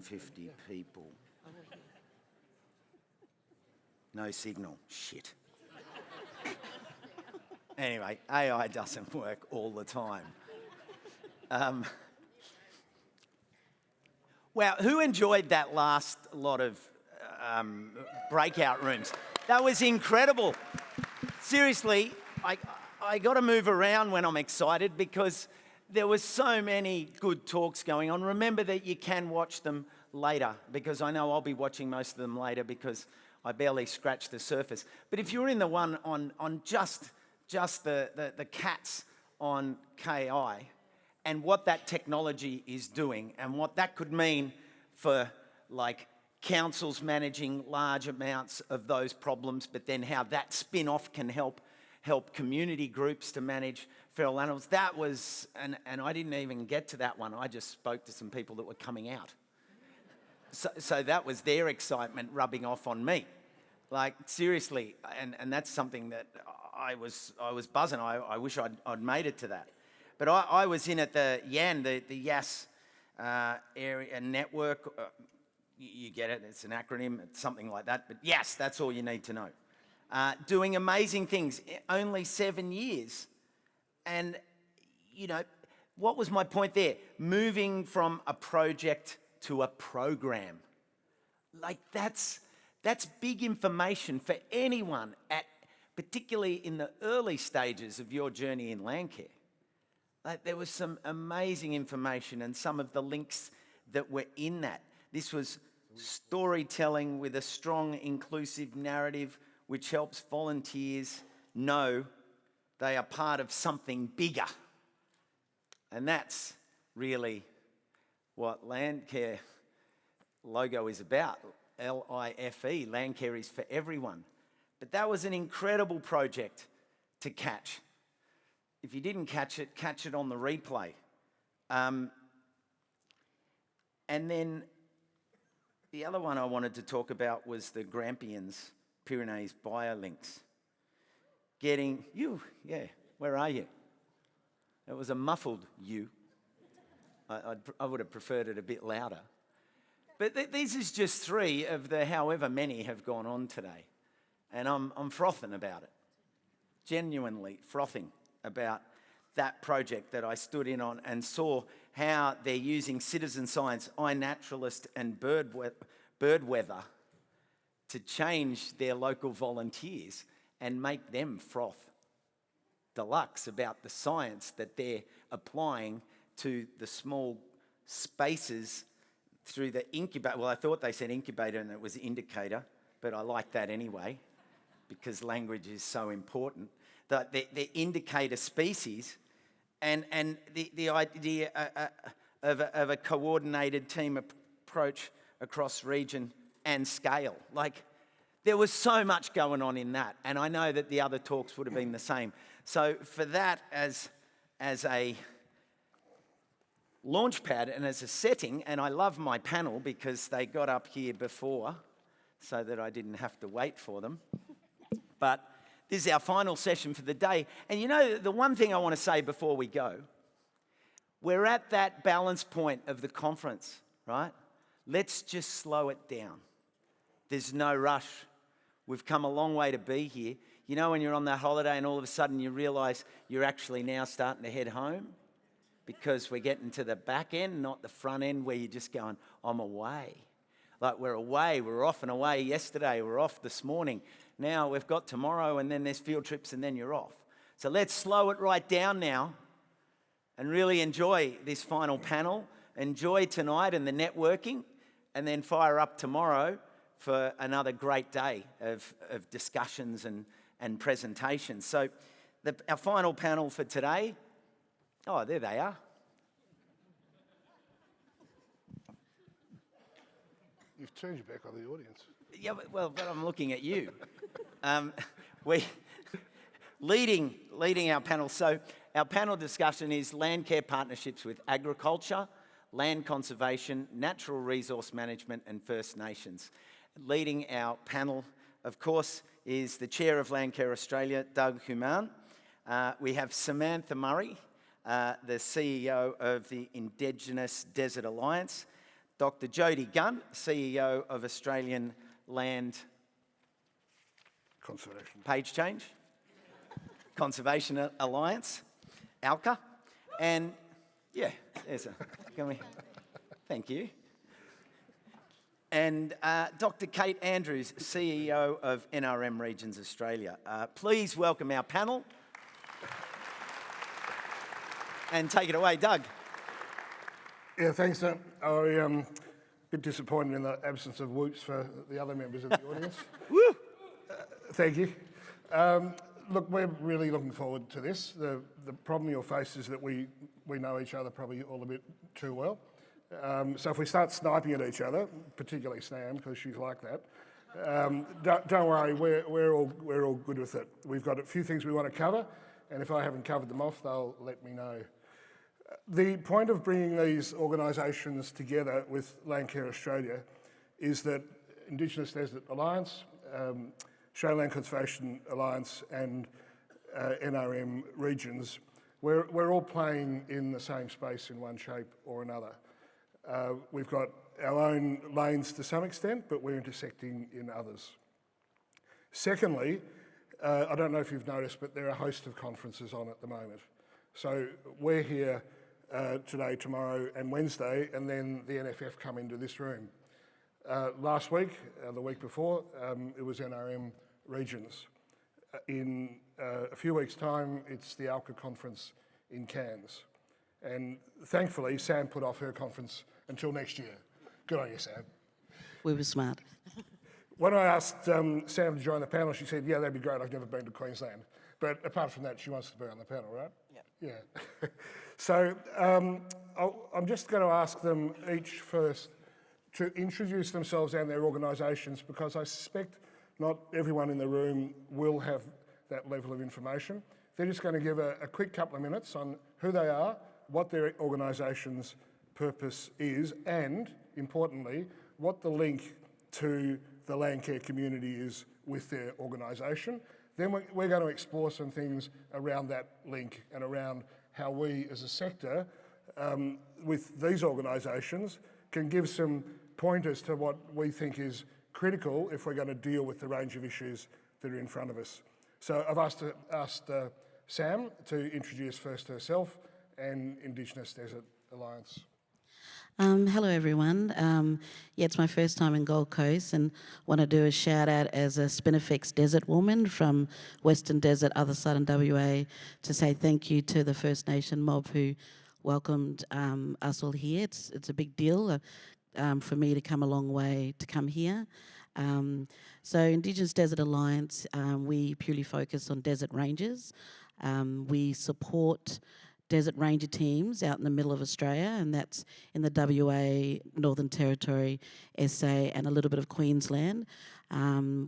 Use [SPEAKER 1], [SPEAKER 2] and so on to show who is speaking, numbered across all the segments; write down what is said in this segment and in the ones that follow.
[SPEAKER 1] 50 people. No signal. Shit. Anyway, AI doesn't work all the time. Well, who enjoyed that last lot of breakout rooms? That was incredible. Seriously, I got to move around when I'm excited because there was so many good talks going on. Remember that you can watch them later, because I know I'll be watching most of them later because I barely scratched the surface. But if you're in the one on just the cats on KI and what that technology is doing and what that could mean for like councils managing large amounts of those problems, but then how that spin-off can help community groups to manage feral animals. That was, and I didn't even get to that one. I just spoke to some people that were coming out. So that was their excitement rubbing off on me. Like, seriously, and that's something that I was buzzing. I wish I'd made it to that. But I was in at the YAN, the YAS area network. You get it, it's an acronym, it's something like that. But yes, that's all you need to know. Doing amazing things, only 7 years. And, you know, what was my point there? Moving from a project to a program. Like, that's big information for anyone, particularly in the early stages of your journey in Landcare. Like, there was some amazing information and some of the links that were in that. This was storytelling with a strong, inclusive narrative which helps volunteers know they are part of something bigger. And that's really what Landcare logo is about. L-I-F-E, Landcare is for everyone. But that was an incredible project to catch. If you didn't catch it on the replay. And then the other one I wanted to talk about was the Grampians Pyrenees biolinks. Getting you, yeah, where are you? It was a muffled you. I would have preferred it a bit louder. But these is just 3 of the however many have gone on today. And I'm frothing about it. Genuinely frothing about that project that I stood in on and saw how they're using citizen science, iNaturalist and bird weather to change their local volunteers and make them froth deluxe about the science that they're applying to the small spaces through the incubator. Well, I thought they said incubator and it was indicator, but I like that anyway because language is so important. The indicator species and the idea of a coordinated team approach across region and scale. Like, there was so much going on in that, and I know that the other talks would have been the same. So for that as a launchpad and as a setting, and I love my panel because they got up here before so that I didn't have to wait for them. But this is our final session for the day. And you know, the one thing I want to say before we go, we're at that balance point of the conference, right? Let's just slow it down. There's no rush. We've come a long way to be here. You know, when you're on that holiday and all of a sudden you realise you're actually now starting to head home because we're getting to the back end, not the front end where you're just going, I'm away. Like, we're away, we're off and away yesterday, we're off this morning. Now we've got tomorrow and then there's field trips and then you're off. So let's slow it right down now and really enjoy this final panel. Enjoy tonight and the networking, and then fire up tomorrow for another great day of discussions and presentations. So our final panel for today, oh, there they are.
[SPEAKER 2] You've turned your back on the audience.
[SPEAKER 1] Yeah, but I'm looking at you. Leading our panel. So our panel discussion is Landcare partnerships with agriculture, land conservation, natural resource management and First Nations. Leading our panel, of course, is the Chair of Landcare Australia, Doug Humann. We have Samantha Murray, the CEO of the Indigenous Desert Alliance, Dr. Jody Gunn, CEO of Australian Land
[SPEAKER 2] Conservation.
[SPEAKER 1] Page Change, Conservation Alliance, ALCA, and yeah, there's a, can we, thank you. And Dr. Kate Andrews, CEO of NRM Regions Australia. Please welcome our panel. And take it away, Doug.
[SPEAKER 2] Yeah, thanks. I'm a bit disappointed in the absence of whoops for the other members of the audience.
[SPEAKER 1] Woo!
[SPEAKER 2] Thank you. Look, we're really looking forward to this. The problem you'll face is that we know each other probably all a bit too well. So if we start sniping at each other, particularly Sam, because she's like that, don't worry, we're all good with it. We've got a few things we want to cover, and if I haven't covered them off, they'll let me know. The point of bringing these organisations together with Landcare Australia is that Indigenous Desert Alliance, Australian Land Conservation Alliance and NRM Regions, we're all playing in the same space in one shape or another. We've got our own lanes to some extent, but we're intersecting in others. Secondly, I don't know if you've noticed, but there are a host of conferences on at the moment. So we're here today, tomorrow and Wednesday, and then the NFF come into this room. Last week, the week before, it was NRM Regions. In a few weeks' time, it's the ALCA conference in Cairns. And thankfully, Sam put off her conference until next year. Good on you, Sam.
[SPEAKER 3] We were smart.
[SPEAKER 2] When I asked Sam to join the panel, she said, yeah, that'd be great. I've never been to Queensland. But apart from that, she wants to be on the panel, right? Yeah. Yeah. So I'm just going to ask them each first to introduce themselves and their organisations, because I suspect not everyone in the room will have that level of information. They're just going to give a quick couple of minutes on who they are, what their organisation's purpose is, and, importantly, what the link to the Landcare community is with their organisation. Then we're going to explore some things around that link and around how we as a sector, with these organisations, can give some pointers to what we think is critical if we're going to deal with the range of issues that are in front of us. So I've asked Sam to introduce first herself and Indigenous Desert Alliance.
[SPEAKER 3] Hello everyone. Yeah, it's my first time in Gold Coast, and want to do a shout out as a Spinifex desert woman from Western Desert, other side in WA, to say thank you to the First Nation mob who welcomed us all here. It's a big deal for me to come a long way to come here. So Indigenous Desert Alliance, we purely focus on desert rangers. We support desert ranger teams out in the middle of Australia, and that's in the WA, Northern Territory, SA, and a little bit of Queensland.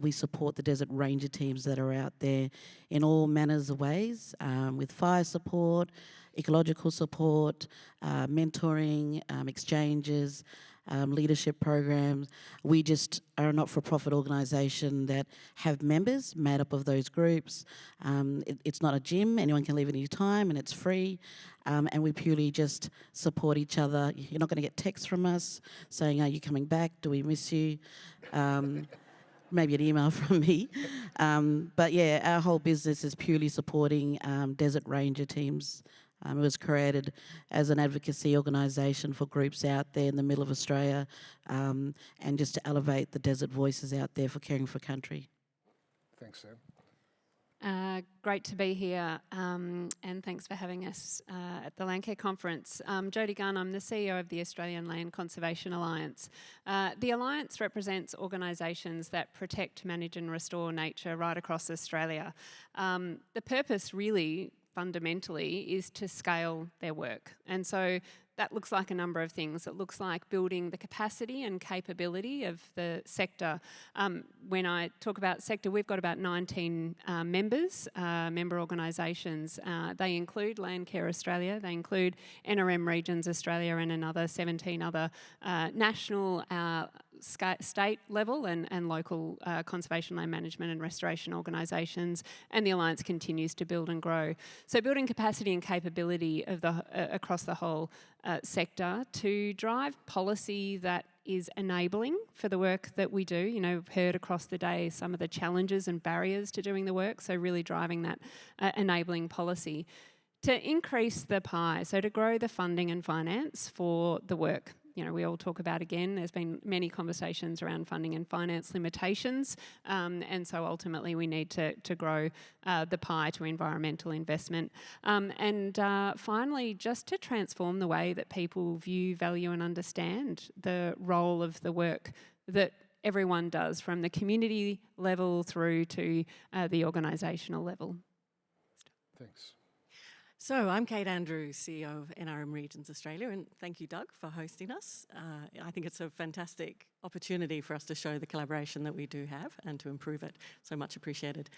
[SPEAKER 3] We support the desert ranger teams that are out there in all manners of ways, with fire support, ecological support, mentoring, exchanges, leadership programs. We just are a not-for-profit organisation that have members made up of those groups. It's not a gym, anyone can leave at any time, and it's free. And we purely just support each other. You're not going to get texts from us saying, are you coming back? Do we miss you? Maybe an email from me. But yeah, our whole business is purely supporting desert ranger teams. It was created as an advocacy organisation for groups out there in the middle of Australia, and just to elevate the desert voices out there for caring for country.
[SPEAKER 2] Thanks, Sam.
[SPEAKER 4] Great to be here, and thanks for having us at the Landcare Conference. Jody Gunn, I'm the CEO of the Australian Land Conservation Alliance. The Alliance represents organisations that protect, manage and restore nature right across Australia. The purpose really fundamentally is to scale their work. And so that looks like a number of things. It looks like building the capacity and capability of the sector. When I talk about sector, we've got about 19 member organisations. They include Landcare Australia, they include NRM Regions Australia and another 17 other national state level and local conservation land management and restoration organisations, and the Alliance continues to build and grow. So building capacity and capability of across the whole sector to drive policy that is enabling for the work that we do. You know, we've heard across the day some of the challenges and barriers to doing the work, so really driving that enabling policy. To increase the pie, so to grow the funding and finance for the work. You know, we all talk about, again, there's been many conversations around funding and finance limitations, and so ultimately we need to grow the pie to environmental investment. And finally, just to transform the way that people view, value and understand the role of the work that everyone does, from the community level through to the organisational level.
[SPEAKER 2] Thanks.
[SPEAKER 5] So I'm Kate Andrews, CEO of NRM Regions Australia, and thank you, Doug, for hosting us. I think it's a fantastic opportunity for us to show the collaboration that we do have and to improve it, so much appreciated.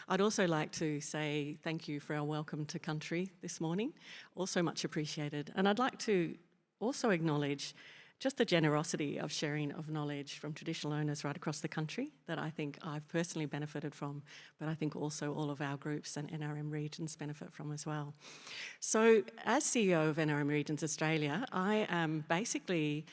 [SPEAKER 5] I'd also like to say thank you for our welcome to country this morning, also much appreciated. And I'd like to also acknowledge just the generosity of sharing of knowledge from traditional owners right across the country that I think I've personally benefited from, but I think also all of our groups and NRM regions benefit from as well. So as CEO of NRM Regions Australia, I am basically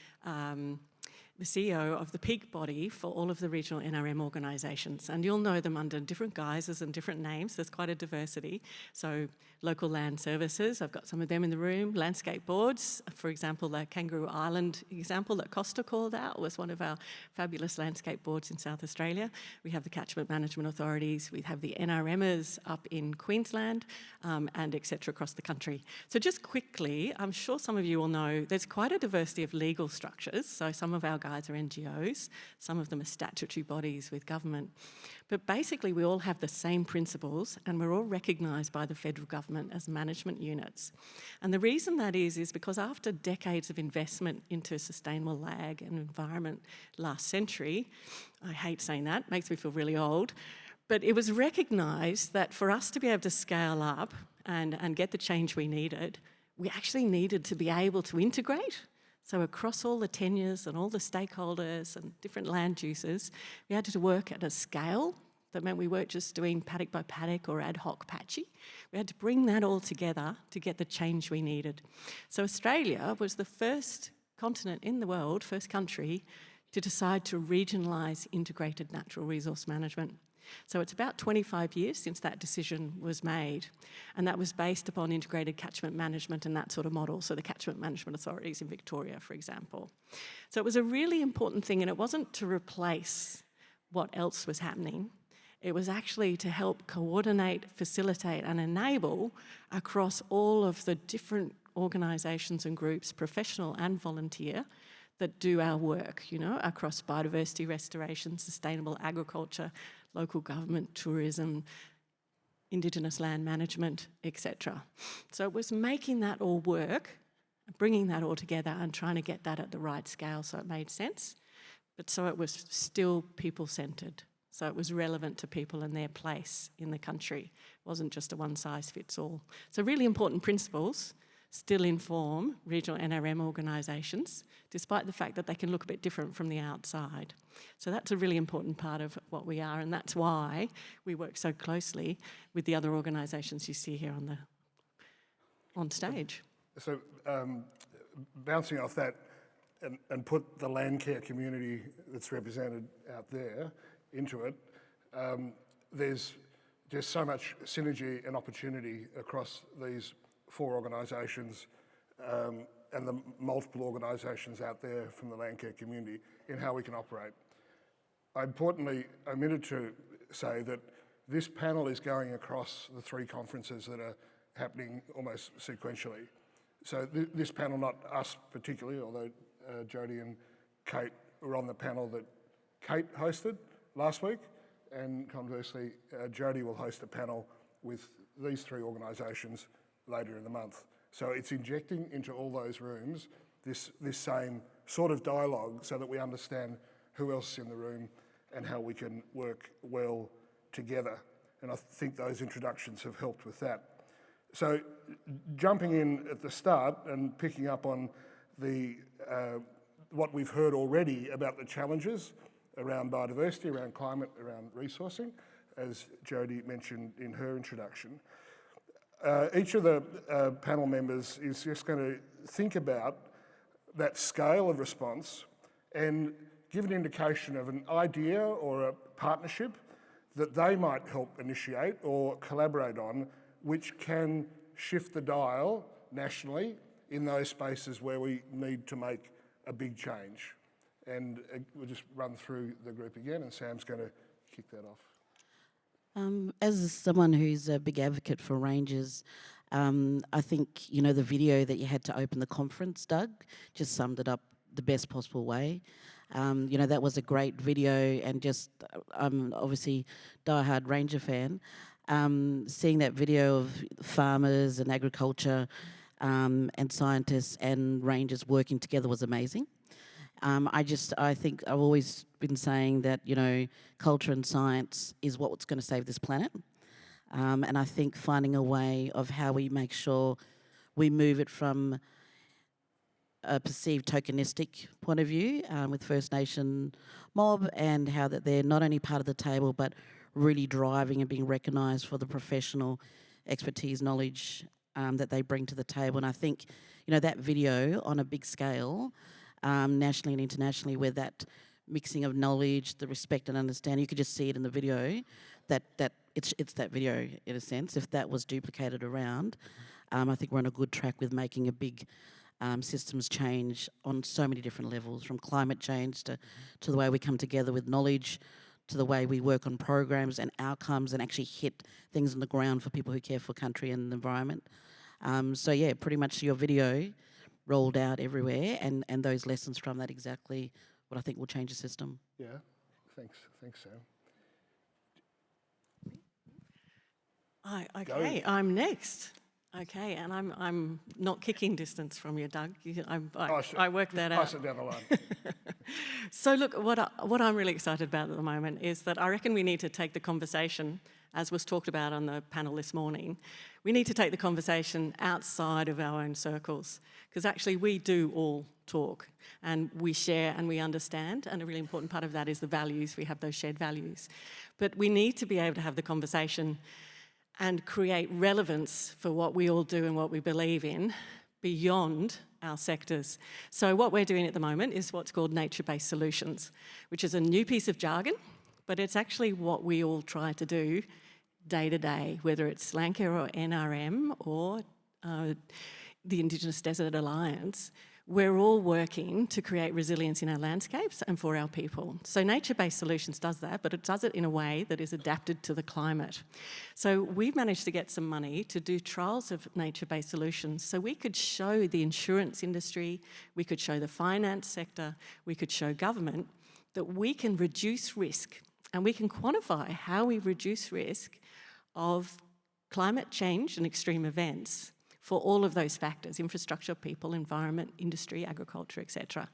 [SPEAKER 5] the CEO of the peak body for all of the regional NRM organisations, and you'll know them under different guises and different names. There's quite a diversity. So local land services, I've got some of them in the room. Landscape boards, for example, the Kangaroo Island example that Costa called out was one of our fabulous landscape boards in South Australia. We have the catchment management authorities, we have the NRMers up in Queensland, and etc. across the country. So just quickly, I'm sure some of you will know there's quite a diversity of legal structures. So some of our guys are NGOs, some of them are statutory bodies with government. But basically we all have the same principles and we're all recognised by the federal government as management units. And the reason that is because after decades of investment into sustainable lag and environment last century, I hate saying that, makes me feel really old, but it was recognised that for us to be able to scale up and get the change we needed, we actually needed to be able to integrate. So across all the tenures and all the stakeholders and different land uses, we had to work at a scale that meant we weren't just doing paddock by paddock or ad hoc patchy. We had to bring that all together to get the change we needed. So Australia was the first continent in the world, first country, to decide to regionalise integrated natural resource management. So it's about 25 years since that decision was made, and that was based upon integrated catchment management and that sort of model, so the catchment management authorities in Victoria, for example. So it was a really important thing, and it wasn't to replace what else was happening. It was actually to help coordinate, facilitate and enable across all of the different organisations and groups, professional and volunteer, that do our work, you know, across biodiversity restoration, sustainable agriculture, local government, tourism, Indigenous land management, etc. So it was making that all work, bringing that all together and trying to get that at the right scale so it made sense, but so it was still people-centred. So it was relevant to people and their place in the country. It wasn't just a one-size-fits-all. So really important principles still inform regional NRM organisations, despite the fact that they can look a bit different from the outside. So that's a really important part of what we are, and that's why we work so closely with the other organisations you see here on stage.
[SPEAKER 2] So bouncing off that and put the Landcare community that's represented out there into it, there's just so much synergy and opportunity across these four organisations and the multiple organisations out there from the Landcare community in how we can operate. I importantly omitted to say that this panel is going across the three conferences that are happening almost sequentially. So this panel, not us particularly, although Jody and Kate were on the panel that Kate hosted last week, and conversely, Jody will host a panel with these three organisations later in the month. So it's injecting into all those rooms this same sort of dialogue so that we understand who else is in the room and how we can work well together. And I think those introductions have helped with that. So jumping in at the start and picking up on what we've heard already about the challenges around biodiversity, around climate, around resourcing, as Jody mentioned in her introduction. Each of the panel members is just going to think about that scale of response and give an indication of an idea or a partnership that they might help initiate or collaborate on, which can shift the dial nationally in those spaces where we need to make a big change. And we'll just run through the group again, and Sam's going to kick that off.
[SPEAKER 3] As someone who's a big advocate for rangers, I think, you know, the video that you had to open the conference, Doug, just summed it up the best possible way. You know, that was a great video, and just, I'm obviously diehard ranger fan. Seeing that video of farmers and agriculture and scientists and rangers working together was amazing. I think I've always been saying that, you know, culture and science is what's going to save this planet. And I think finding a way of how we make sure we move it from a perceived tokenistic point of view with First Nation mob, and how that they're not only part of the table but really driving and being recognised for the professional expertise, knowledge that they bring to the table. And I think, you know, that video on a big scale, nationally and internationally, where that mixing of knowledge, the respect and understanding, you could just see it in the video, that it's that video in a sense. If that was duplicated around, I think we're on a good track with making a big systems change on so many different levels, from climate change to the way we come together with knowledge, to the way we work on programs and outcomes and actually hit things on the ground for people who care for country and the environment. So yeah, pretty much your video rolled out everywhere, and those lessons from that exactly what I think will change the system.
[SPEAKER 2] Yeah, thanks Sam.
[SPEAKER 5] Okay, I'm next. Okay, and I'm not kicking distance from you, Doug. I worked that out.
[SPEAKER 2] Pass it down the line.
[SPEAKER 5] So look, what I'm really excited about at the moment is that I reckon we need to take the conversation, as was talked about on the panel this morning, we need to take the conversation outside of our own circles, because actually we do all talk and we share and we understand, and a really important part of that is the values. We have those shared values. But we need to be able to have the conversation and create relevance for what we all do and what we believe in beyond our sectors. So what we're doing at the moment is what's called nature-based solutions, which is a new piece of jargon, but it's actually what we all try to do day to day, whether it's Landcare or NRM or the Indigenous Desert Alliance. We're all working to create resilience in our landscapes and for our people. So nature-based solutions does that, but it does it in a way that is adapted to the climate. So we've managed to get some money to do trials of nature-based solutions, so we could show the insurance industry, we could show the finance sector, we could show government that we can reduce risk, and we can quantify how we reduce risk of climate change and extreme events for all of those factors: infrastructure, people, environment, industry, agriculture, etc.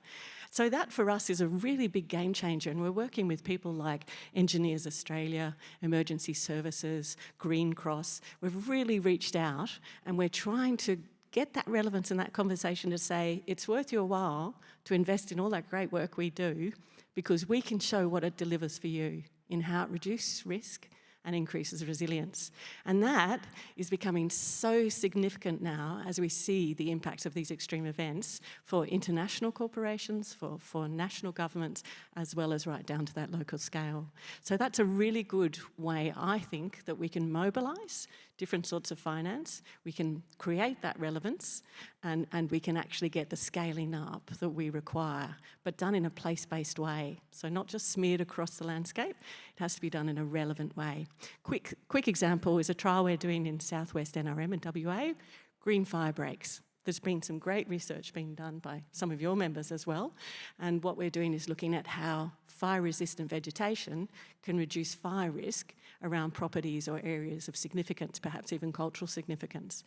[SPEAKER 5] So that for us is a really big game changer, and we're working with people like Engineers Australia, Emergency Services, Green Cross. We've really reached out and we're trying to get that relevance in that conversation to say it's worth your while to invest in all that great work we do, because we can show what it delivers for you in how it reduces risk and increases resilience. And that is becoming so significant now as we see the impacts of these extreme events for international corporations, for national governments, as well as right down to that local scale. So that's a really good way, I think, that we can mobilise different sorts of finance, we can create that relevance, and we can actually get the scaling up that we require, but done in a place-based way. So not just smeared across the landscape, it has to be done in a relevant way. Quick example is a trial we're doing in Southwest NRM and WA, green fire breaks. There's been some great research being done by some of your members as well, and what we're doing is looking at how fire-resistant vegetation can reduce fire risk around properties or areas of significance, perhaps even cultural significance.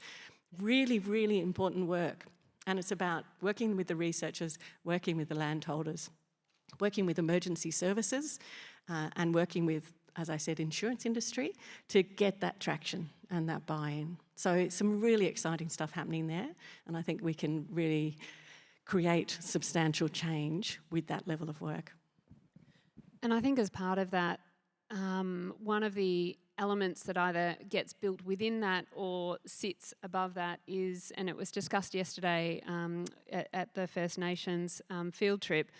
[SPEAKER 5] Really, really important work, and it's about working with the researchers, working with the landholders, working with emergency services, and working with, as I said, insurance industry to get that traction and that buy-in. So some really exciting stuff happening there, and I think we can really create substantial change with that level of work.
[SPEAKER 4] And I think as part of that, one of the elements that either gets built within that or sits above that is, and it was discussed yesterday at the First Nations field trip,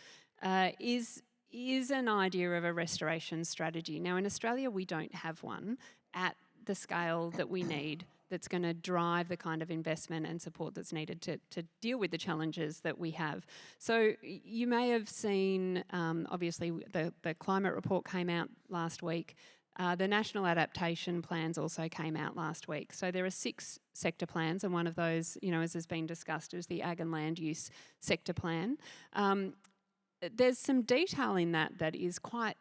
[SPEAKER 4] is an idea of a restoration strategy. Now in Australia we don't have one at the scale that we need that's going to drive the kind of investment and support that's needed to deal with the challenges that we have. So you may have seen, obviously the climate report came out last week. The National Adaptation Plans also came out last week. So there are 6 sector plans, and one of those, you know, as has been discussed, is the Ag and Land Use Sector Plan. There's some detail in that is quite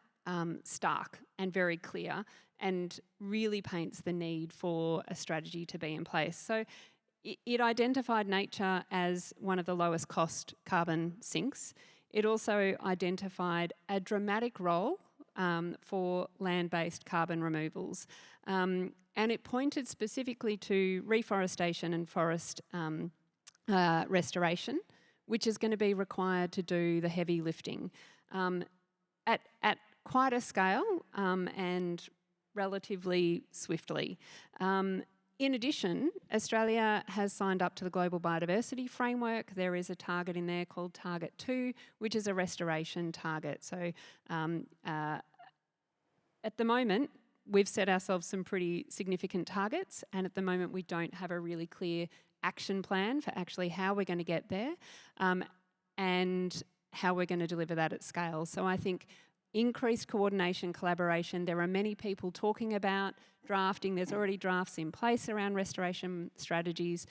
[SPEAKER 4] stark and very clear and really paints the need for a strategy to be in place. So it identified nature as one of the lowest cost carbon sinks. It also identified a dramatic role for land-based carbon removals. And it pointed specifically to reforestation and forest restoration, which is going to be required to do the heavy lifting at quite a scale and relatively swiftly. In addition, Australia has signed up to the Global Biodiversity Framework. There is a target in there called Target 2, which is a restoration target. So at the moment, we've set ourselves some pretty significant targets, and at the moment we don't have a really clear action plan for actually how we're going to get there and how we're going to deliver that at scale. So I think increased coordination, collaboration. There are many people talking about drafting. There's already drafts in place around restoration strategies.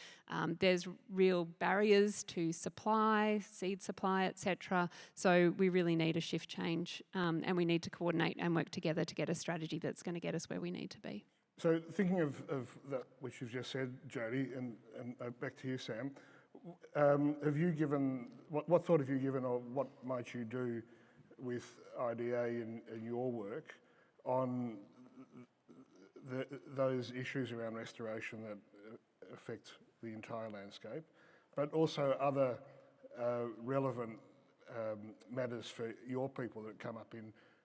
[SPEAKER 4] There's real barriers to supply, seed supply, etc. So we really need a shift change and we need to coordinate and work together to get a strategy that's going to get us where we need to be.
[SPEAKER 2] So thinking of that which you've just said, Jody, and back to you, Sam, have you given, what thought have you given, or what might you do with IDA and your work on those issues around restoration that affect the entire landscape, but also other relevant matters for your people that come up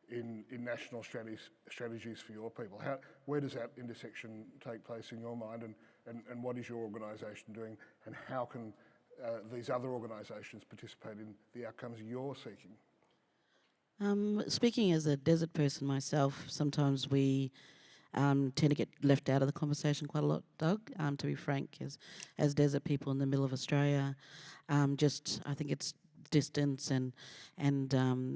[SPEAKER 2] in national strategies for your people? Where does that intersection take place in your mind, and what is your organisation doing, and how can these other organisations participate in the outcomes you're seeking?
[SPEAKER 3] Speaking as a desert person myself, sometimes we tend to get left out of the conversation quite a lot, Doug, to be frank, as desert people in the middle of Australia. I think it's distance and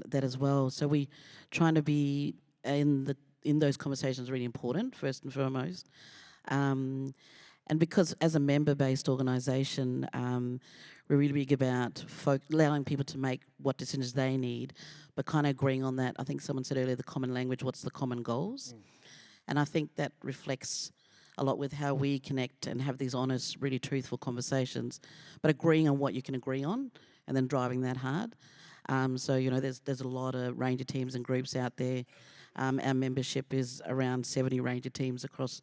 [SPEAKER 3] that as well. So we trying to be in those conversations really important, first and foremost. And because as a member-based organisation, we're really big about allowing people to make what decisions they need, but kind of agreeing on that. I think someone said earlier, the common language, what's the common goals? And I think that reflects a lot with how we connect and have these honest, really truthful conversations, but agreeing on what you can agree on and then driving that hard. So, you know, there's a lot of ranger teams and groups out there. Our membership is around 70 ranger teams across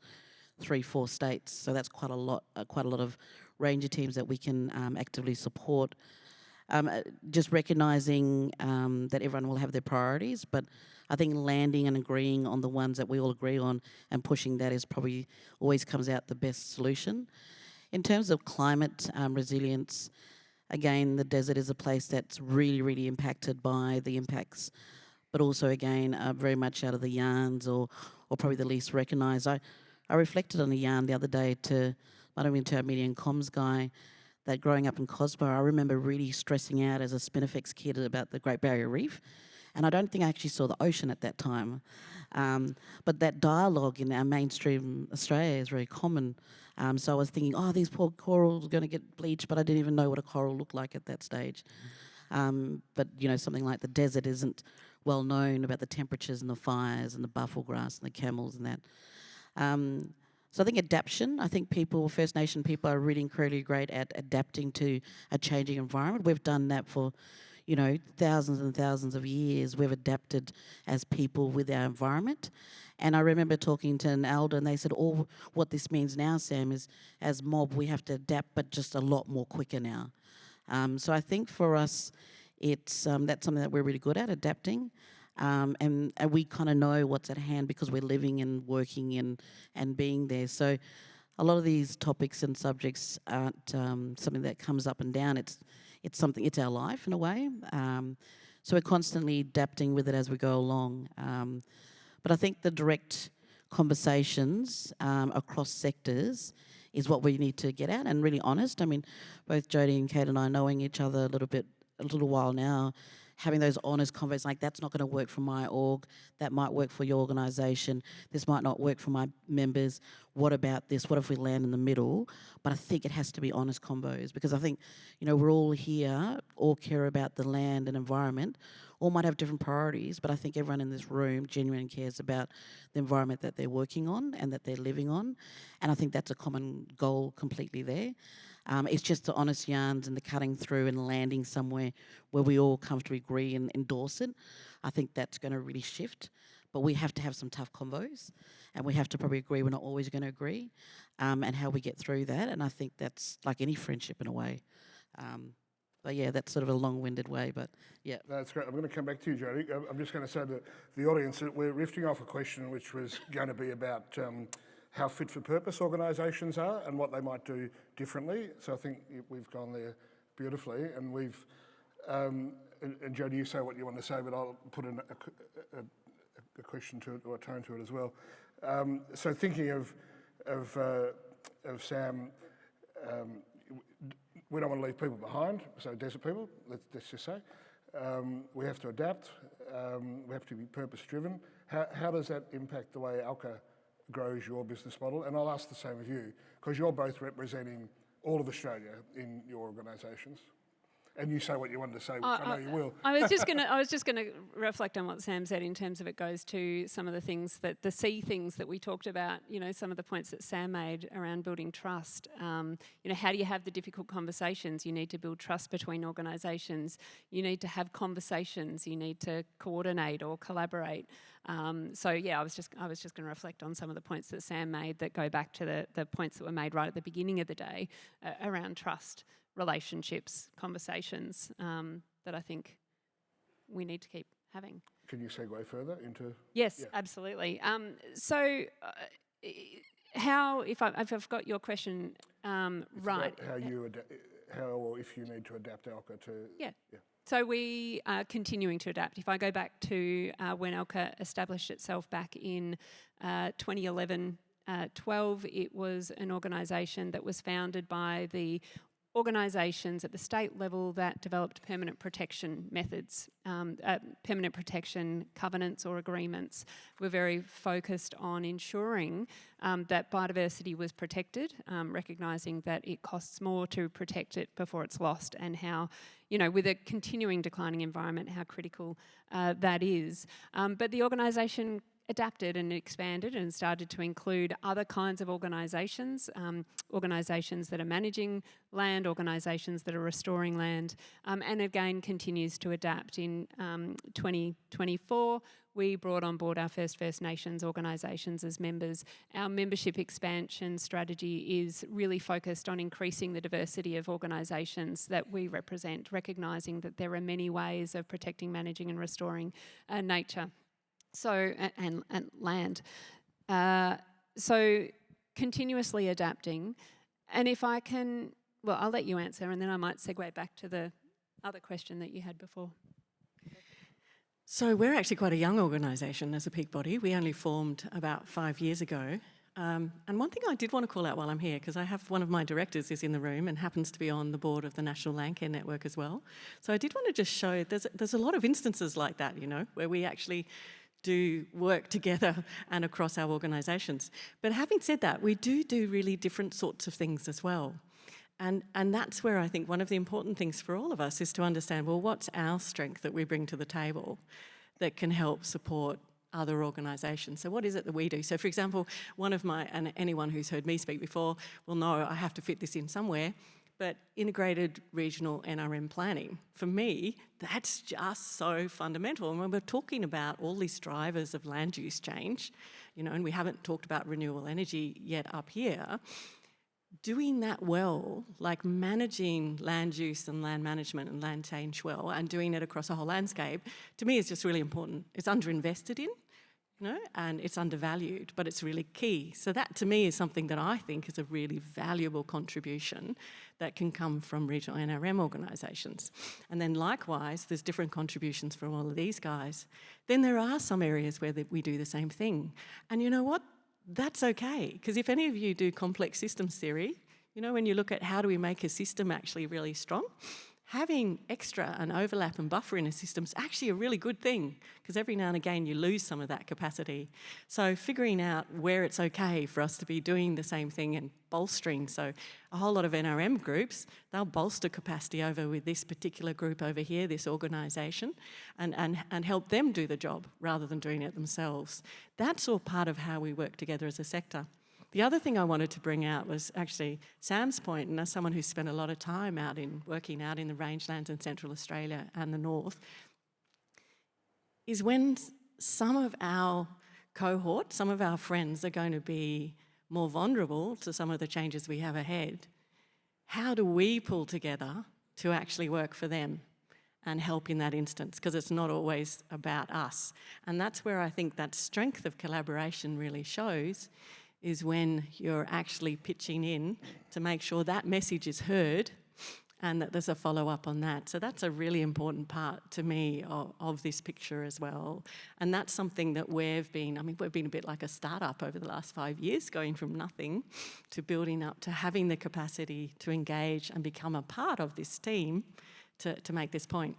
[SPEAKER 3] 3-4 states. So that's quite a lot of ranger teams that we can actively support. Just recognising that everyone will have their priorities, but I think landing and agreeing on the ones that we all agree on and pushing that is probably always comes out the best solution. In terms of climate resilience, again, the desert is a place that's really, really impacted by the impacts, but also, again, very much out of the yarns or probably the least recognised. I reflected on a yarn the other day to our media and comms guy, that growing up in Cosbar, I remember really stressing out as a Spinifex kid about the Great Barrier Reef, and I don't think I actually saw the ocean at that time. But that dialogue in our mainstream Australia is very common. So I was thinking, these poor corals are going to get bleached, but I didn't even know what a coral looked like at that stage. But, you know, something like the desert isn't well known about the temperatures and the fires and the buffel grass and the camels and that. So I think adaptation, I think First Nation people are really incredibly great at adapting to a changing environment. We've done that for, you know, thousands and thousands of years. We've adapted as people with our environment. And I remember talking to an elder and they said, what this means now, Sam, is as mob we have to adapt, but just a lot more quicker now. So I think for us, it's that's something that we're really good at, adapting. And we kind of know what's at hand because we're living and working and being there. So a lot of these topics and subjects aren't something that comes up and down. It's something, it's our life in a way. So we're constantly adapting with it as we go along. But I think the direct conversations across sectors is what we need to get at, and really honest. I mean, both Jody and Kate and I, knowing each other a little while now, having those honest conversations, like, that's not going to work for my org, that might work for your organisation, this might not work for my members, what about this, what if we land in the middle? But I think it has to be honest combos, because I think, you know, we're all here, all care about the land and environment, all might have different priorities, but I think everyone in this room genuinely cares about the environment that they're working on and that they're living on, and I think that's a common goal completely there. It's just the honest yarns and the cutting through and landing somewhere where we all comfortably agree and endorse it. I think that's going to really shift, but we have to have some tough convos, and we have to probably agree we're not always going to agree, and how we get through that. And I think that's like any friendship in a way. But yeah, that's sort of a long-winded way, but yeah.
[SPEAKER 2] That's great. I'm going to come back to you, Jody. I'm just going to say to the audience that we're riffing off a question which was going to be about how fit-for-purpose organisations are and what they might do differently. So I think we've gone there beautifully, and we've, and Jody, you say what you want to say, but I'll put in a question to it, or a tone to it as well. So thinking of Sam, we don't want to leave people behind, so desert people, let's just say. We have to adapt, we have to be purpose-driven. How does that impact the way ALCA grows your business model? And I'll ask the same of you, because you're both representing all of Australia in your organisations. And you say what you wanted to say, which I know you will.
[SPEAKER 4] I was just gonna reflect on what Sam said in terms of it goes to some of the things the things that we talked about. You know, some of the points that Sam made around building trust. You know, how do you have the difficult conversations? You need to build trust between organisations. You need to have conversations. You need to coordinate or collaborate. So yeah, I was just going to reflect on some of the points that Sam made that go back to the points that were made right at the beginning of the day around trust, relationships, conversations that I think we need to keep having.
[SPEAKER 2] Can you segue further into?
[SPEAKER 4] Yes,
[SPEAKER 2] yeah.
[SPEAKER 4] Absolutely. So how, if I've got your question right.
[SPEAKER 2] How or if you need to adapt ALCA to...
[SPEAKER 4] Yeah. So we are continuing to adapt. If I go back to when ALCA established itself back in 2011-12, it was an organisation that was founded by the organisations at the state level that developed permanent protection methods, permanent protection covenants or agreements. We're very focused on ensuring that biodiversity was protected, recognising that it costs more to protect it before it's lost, and how, you know, with a continuing declining environment, how critical that is. But the organisation adapted and expanded and started to include other kinds of organisations, organisations that are managing land, organisations that are restoring land, and again continues to adapt. In 2024, we brought on board our First Nations organisations as members. Our membership expansion strategy is really focused on increasing the diversity of organisations that we represent, recognising that there are many ways of protecting, managing and restoring nature. So, and land. So continuously adapting. And if I can, well, I'll let you answer, and then I might segue back to the other question that you had before.
[SPEAKER 5] So we're actually quite a young organisation as a peak body. We only formed about 5 years ago. And one thing I did want to call out while I'm here, because I have one of my directors is in the room and happens to be on the board of the National Landcare Network as well. So I did want to just show there's a lot of instances like that, you know, where we actually do work together and across our organisations. But having said that, we do really different sorts of things as well. And that's where I think one of the important things for all of us is to understand, well, what's our strength that we bring to the table that can help support other organisations? So what is it that we do? So for example, and anyone who's heard me speak before will know I have to fit this in somewhere, but integrated regional NRM planning, for me, that's just so fundamental. And when we're talking about all these drivers of land use change, you know, and we haven't talked about renewable energy yet up here, doing that well, like managing land use and land management and land change well, and doing it across a whole landscape, to me is just really important. It's underinvested in, and it's undervalued, but it's really key. So that, to me, is something that I think is a really valuable contribution that can come from regional NRM organisations. And then likewise, there's different contributions from all of these guys. Then there are some areas where we do the same thing. And you know what? That's okay, because if any of you do complex systems theory, when you look at how do we make a system actually really strong, having extra and overlap and buffer in a system is actually a really good thing, because every now and again you lose some of that capacity. So figuring out where it's okay for us to be doing the same thing and bolstering. So a whole lot of NRM groups, they'll bolster capacity over with this particular group over here, this organisation, and help them do the job rather than doing it themselves. That's all part of how we work together as a sector. The other thing I wanted to bring out was actually Sam's point, and as someone who's spent a lot of time working out in the rangelands in Central Australia and the North, is when some of our cohort, some of our friends are going to be more vulnerable to some of the changes we have ahead, how do we pull together to actually work for them and help in that instance? Because it's not always about us. And that's where I think that strength of collaboration really shows, is when you're actually pitching in to make sure that message is heard and that there's a follow-up on that. So that's a really important part to me of this picture as well. And that's something that we've been a bit like a startup over the last 5 years, going from nothing to building up to having the capacity to engage and become a part of this team to make this point.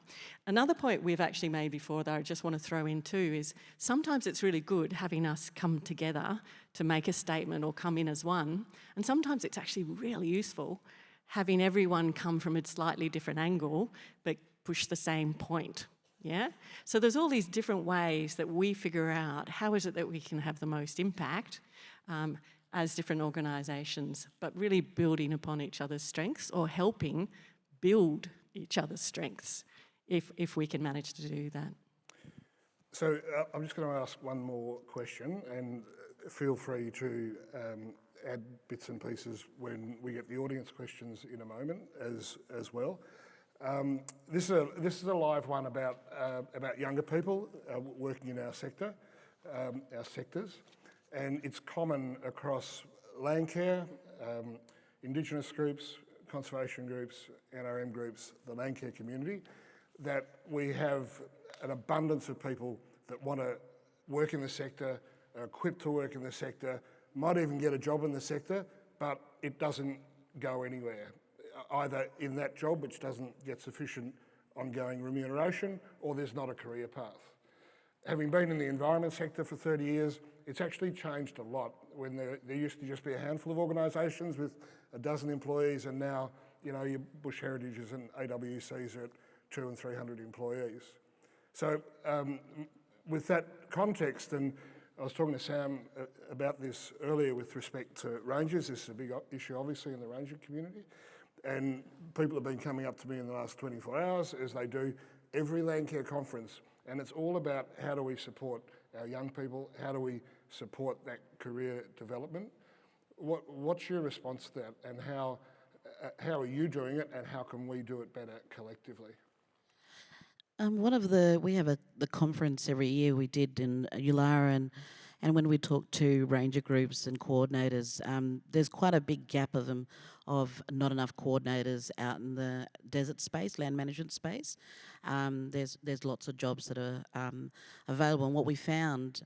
[SPEAKER 5] Another point we've actually made before that I just want to throw in too is sometimes it's really good having us come together to make a statement or come in as one, and sometimes it's actually really useful having everyone come from a slightly different angle but push the same point. Yeah? So there's all these different ways that we figure out how is it that we can have the most impact as different organisations, but really building upon each other's strengths or helping build each other's strengths if we can manage to do that.
[SPEAKER 2] So I'm just going to ask one more question, and feel free to add bits and pieces when we get the audience questions in a moment as well. This is a live one about younger people working in our sector, our sectors, and it's common across Landcare, Indigenous groups, conservation groups, NRM groups, the Landcare community, that we have an abundance of people that want to work in the sector, are equipped to work in the sector, might even get a job in the sector, but it doesn't go anywhere, either in that job, which doesn't get sufficient ongoing remuneration, or there's not a career path. Having been in the environment sector for 30 years, it's actually changed a lot. When there used to just be a handful of organisations with a dozen employees, and now, your bush heritages and AWCs are at 200 and 300 employees. So with that context, and I was talking to Sam about this earlier with respect to rangers. This is a big issue, obviously, in the ranger community. And people have been coming up to me in the last 24 hours, as they do every Landcare conference. And it's all about how do we support our young people? How do we support that career development? What's your response to that? And how are you doing it? And how can we do it better collectively?
[SPEAKER 3] We have the conference every year we did in Ulara, and when we talk to ranger groups and coordinators, there's quite a big gap of not enough coordinators out in the desert space, land management space. There's lots of jobs that are available, and what we found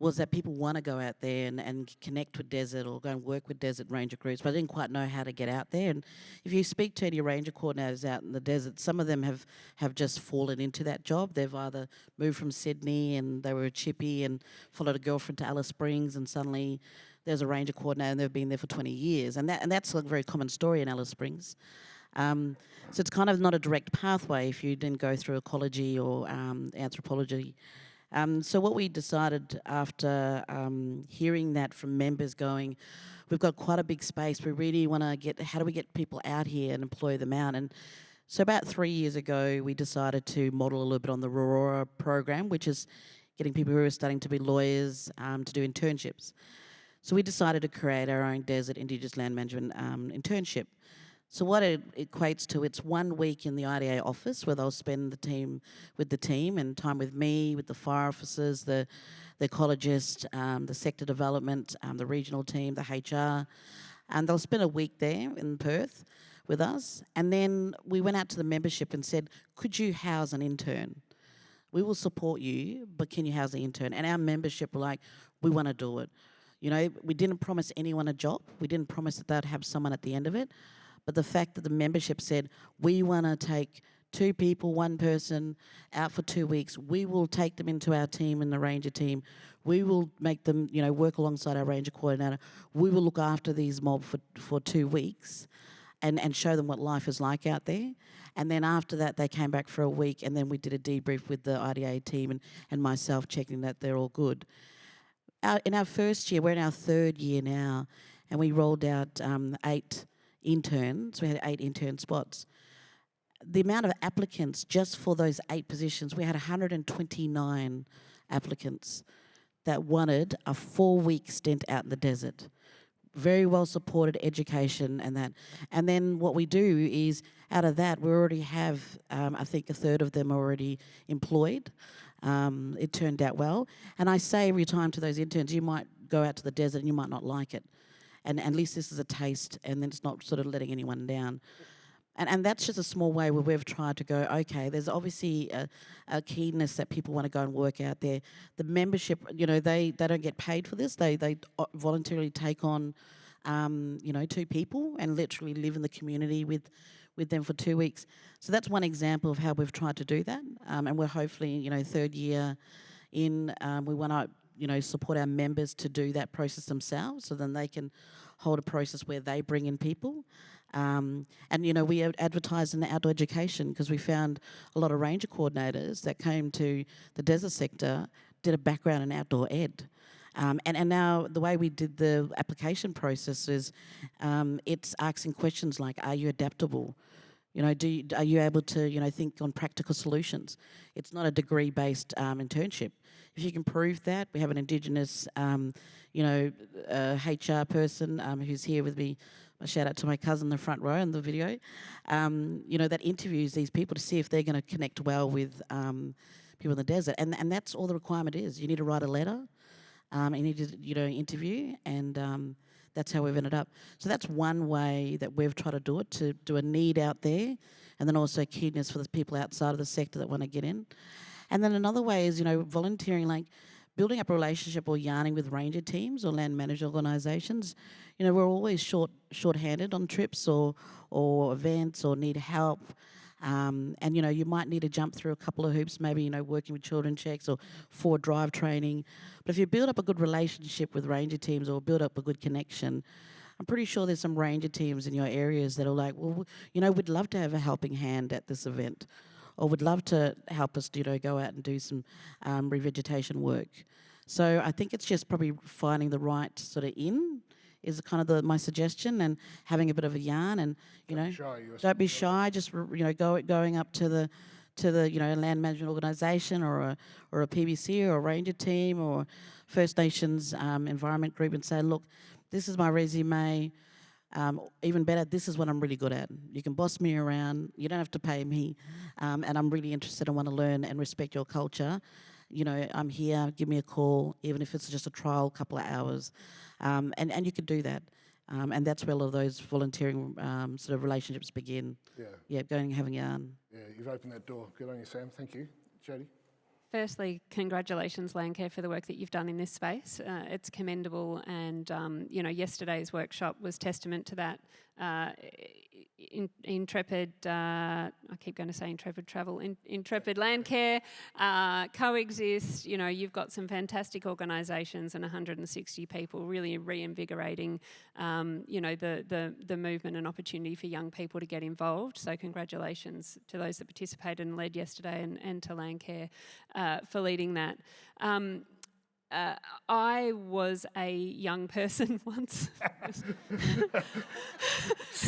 [SPEAKER 3] was that people want to go out there and connect with desert or go and work with desert ranger groups, but I didn't quite know how to get out there. And if you speak to any ranger coordinators out in the desert, some of them have just fallen into that job. They've either moved from Sydney and they were a chippy and followed a girlfriend to Alice Springs, and suddenly there's a ranger coordinator and they've been there for 20 years. And that's a very common story in Alice Springs. So it's kind of not a direct pathway if you didn't go through ecology or anthropology. So what we decided after hearing that from members going, we've got quite a big space, we really want to how do we get people out here and employ them out? And so about 3 years ago, we decided to model a little bit on the Aurora program, which is getting people who are starting to be lawyers to do internships. So we decided to create our own desert Indigenous land management internship. So what it equates to, it's 1 week in the IDA office where they'll spend the team and time with me, with the fire officers, the ecologist, the sector development, the regional team, the HR, and they'll spend a week there in Perth with us. And then we went out to the membership and said, could you house an intern? We will support you, but can you house an intern? And our membership were like, we want to do it. You know, we didn't promise anyone a job. We didn't promise that they'd have someone at the end of it. But the fact that the membership said, we want to take 2 people, 1 person out for 2 weeks, we will take them into our team and the ranger team. We will make them, you know, work alongside our ranger coordinator. We will look after these mob for 2 weeks and show them what life is like out there. And then after that, they came back for a week, and then we did a debrief with the IDA team and myself, checking that they're all good. In our first year, we're in our 3rd year now, and we rolled out 8 interns. We had 8 intern spots. The amount of applicants just for those 8 positions, we had 129 applicants that wanted a 4-week stint out in the desert. Very well supported education and that. And then what we do is, out of that, we already have, I think, a third of them already employed. It turned out well. And I say every time to those interns, you might go out to the desert and you might not like it. And at least this is a taste, and then it's not sort of letting anyone down. And that's just a small way where we've tried to go, okay, there's obviously a keenness that people want to go and work out there. The membership, you know, they don't get paid for this. They voluntarily take on, 2 people and literally live in the community with them for 2 weeks. So that's one example of how we've tried to do that. And we're hopefully, 3rd year in, we want to, support our members to do that process themselves, so then they can hold a process where they bring in people. And we advertised in the outdoor education because we found a lot of ranger coordinators that came to the desert sector did a background in outdoor ed. And now the way we did the application process is it's asking questions like, are you adaptable? Are you able to, think on practical solutions? It's not a degree-based internship. If you can prove that, we have an Indigenous, HR person who's here with me. A shout out to my cousin in the front row in the video, that interviews these people to see if they're going to connect well with people in the desert. And that's all the requirement is. You need to write a letter, you need to, interview, and that's how we've ended up. So that's one way that we've tried to do it, to do a need out there, and then also keenness for the people outside of the sector that want to get in. And then another way is, volunteering, like building up a relationship or yarning with ranger teams or land management organisations. We're always short-handed on trips or events or need help. And you might need to jump through a couple of hoops, maybe, working with children checks or forward drive training. But if you build up a good relationship with ranger teams or build up a good connection, I'm pretty sure there's some ranger teams in your areas that are like, well, we'd love to have a helping hand at this event, or would love to help us, go out and do some revegetation work. So I think it's just probably finding the right sort of is kind of my suggestion, and having a bit of a yarn, and don't be shy. Just going up to the land management organisation or a PBC or a ranger team or First Nations environment group and say, look, this is my resume. Even better, this is what I'm really good at. You can boss me around. You don't have to pay me, and I'm really interested and want to learn and respect your culture. I'm here. Give me a call, even if it's just a trial, couple of hours. And you could do that. And that's where a lot of those volunteering sort of relationships begin. Yeah, going and having a yarn.
[SPEAKER 2] Yeah, you've opened that door. Good on you, Sam. Thank you. Jody?
[SPEAKER 4] Firstly, congratulations, Landcare, for the work that you've done in this space. It's commendable, and yesterday's workshop was testament to that. Intrepid, I keep going to say Intrepid Travel, Intrepid Landcare, coexist. You've got some fantastic organisations and 160 people really reinvigorating, the movement and opportunity for young people to get involved. So congratulations to those that participated and led yesterday, and to Landcare for leading that. I was a young person once.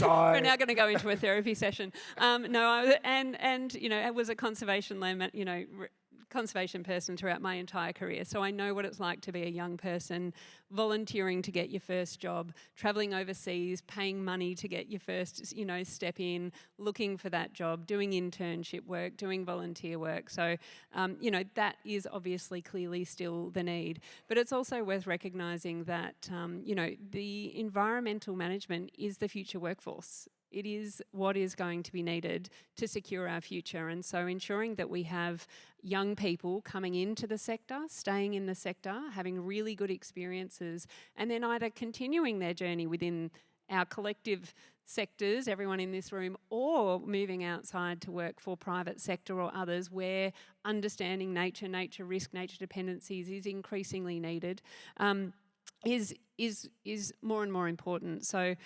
[SPEAKER 4] We're now going to go into a therapy session. It was a conservation land, conservation person throughout my entire career, so I know what it's like to be a young person volunteering to get your first job, travelling overseas, paying money to get your first, step in, looking for that job, doing internship work, doing volunteer work. So, that is obviously clearly still the need. But it's also worth recognising that, the environmental management is the future workforce. It is what is going to be needed to secure our future. And so ensuring that we have young people coming into the sector, staying in the sector, having really good experiences, and then either continuing their journey within our collective sectors, everyone in this room, or moving outside to work for private sector or others where understanding nature risk, nature dependencies is increasingly needed, is more and more important. So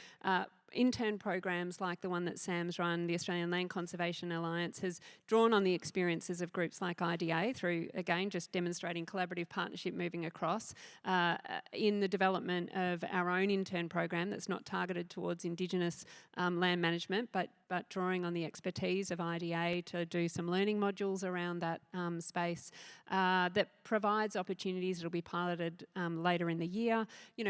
[SPEAKER 4] intern programs like the one that Sam's run, the Australian Land Conservation Alliance, has drawn on the experiences of groups like IDA through, again, just demonstrating collaborative partnership moving across in the development of our own intern program that's not targeted towards Indigenous land management, but drawing on the expertise of IDA to do some learning modules around that space that provides opportunities that will be piloted later in the year,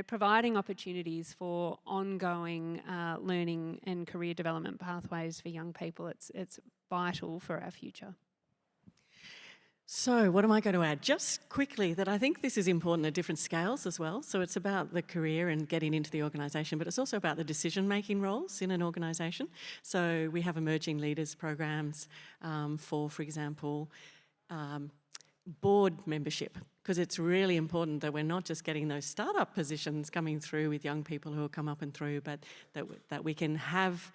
[SPEAKER 4] providing opportunities for ongoing learning and career development pathways for young people. It's vital for our future.
[SPEAKER 5] So what am I going to add? Just quickly that I think this is important at different scales as well. So it's about the career and getting into the organisation, but it's also about the decision-making roles in an organisation. So we have emerging leaders programs for example, board membership, because it's really important that we're not just getting those startup positions coming through with young people who will come up and through, but that we can have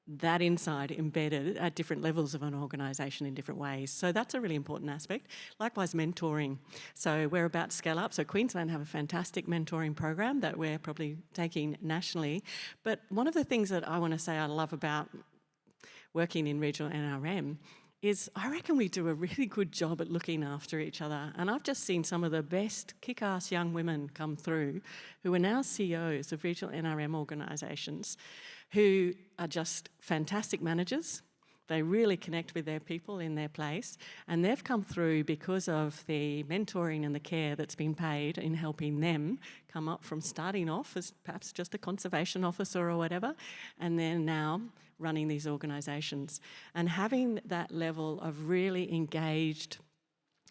[SPEAKER 5] that insight embedded at different levels of an organisation in different ways. So that's a really important aspect. Likewise, mentoring. So we're about to scale up. So Queensland have a fantastic mentoring program that we're probably taking nationally. But one of the things that I want to say I love about working in regional NRM is I reckon we do a really good job at looking after each other. And I've just seen some of the best kick-ass young women come through who are now CEOs of regional NRM organisations who are just fantastic managers. They really connect with their people in their place, and they've come through because of the mentoring and the care that's been paid in helping them come up from starting off as perhaps just a conservation officer or whatever, and then now running these organisations. And having that level of really engaged,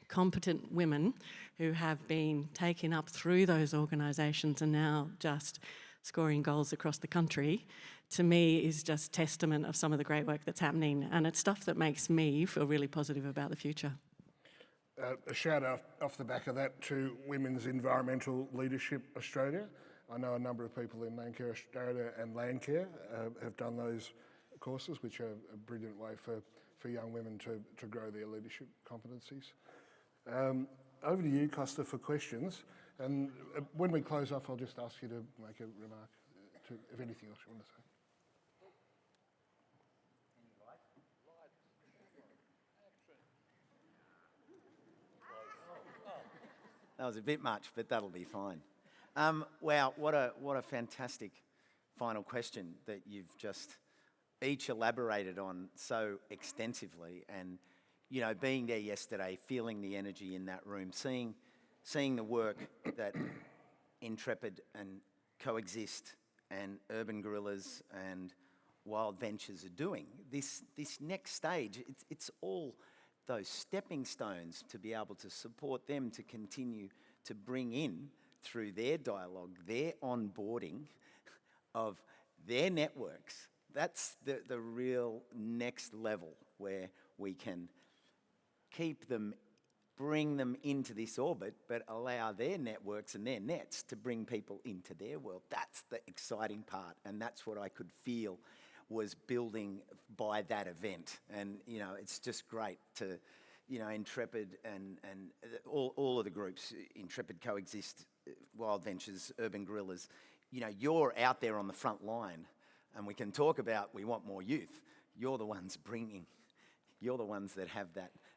[SPEAKER 5] competent women who have been taken up through those organisations and now just scoring goals across the country, to me is just testament of some of the great work that's happening, and it's stuff that makes me feel really positive about the future.
[SPEAKER 2] A shout out off the back of that to Women's Environmental Leadership Australia. I know a number of people in Landcare Australia and Landcare have done those courses, which are a brilliant way for young women to grow their leadership competencies. Over to you, Costa, for questions. And when we close off, I'll just ask you to make a remark, if anything else you want to say.
[SPEAKER 1] That was a bit much, but that'll be fine. Wow, what a fantastic final question that you've just each elaborated on so extensively. And, being there yesterday, feeling the energy in that room, seeing the work that Intrepid and Coexist and Urban Gorillas and Wild Ventures are doing. This next stage, it's all those stepping stones to be able to support them to continue to bring in, through their dialogue, their onboarding of their networks. That's the real next level where we can keep them, bring them into this orbit, but allow their networks and their nets to bring people into their world. That's the exciting part, and that's what I could feel was building by that event. And, it's just great to, Intrepid and all of the groups, Intrepid, Coexist, Wild Ventures, Urban Gorillas, you're out there on the front line, and we can talk about we want more youth. You're the ones that have